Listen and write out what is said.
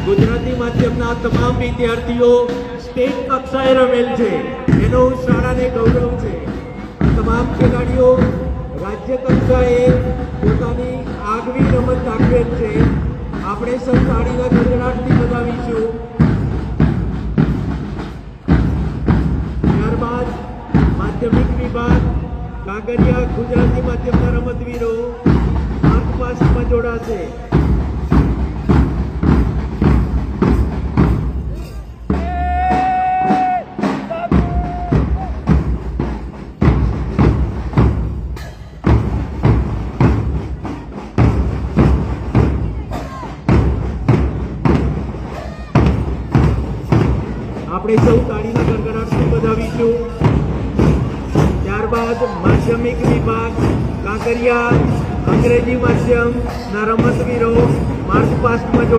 ગુજરાતી માધ્યમના તમામ વિદ્યાર્થીઓ સ્ટેટ કક્ષાએ રમેલ છે, એનો શાળાને ગૌરવ છે. તમામ ખેલાડીઓ રાજ્ય કક્ષાએ પોતાની આગવી રમત દાખવેલ છે. આપણે સૌ તાળીના ગડગડાટથી વધાવીશું. ત્યારબાદ માધ્યમિક વિભાગ કાંકરિયા ગુજરાતી માધ્યમના રમતવીરો માર્ચ પાસ્ટમાં જોડાશે. આપણે સૌ તાળીના ગડગડાટથી વધાવીશું. ત્યારબાદ માધ્યમિક વિભાગ કાંકરિયા અંગ્રેજી માધ્યમના રમતવીરો માર્ચ પાસ્ટમાં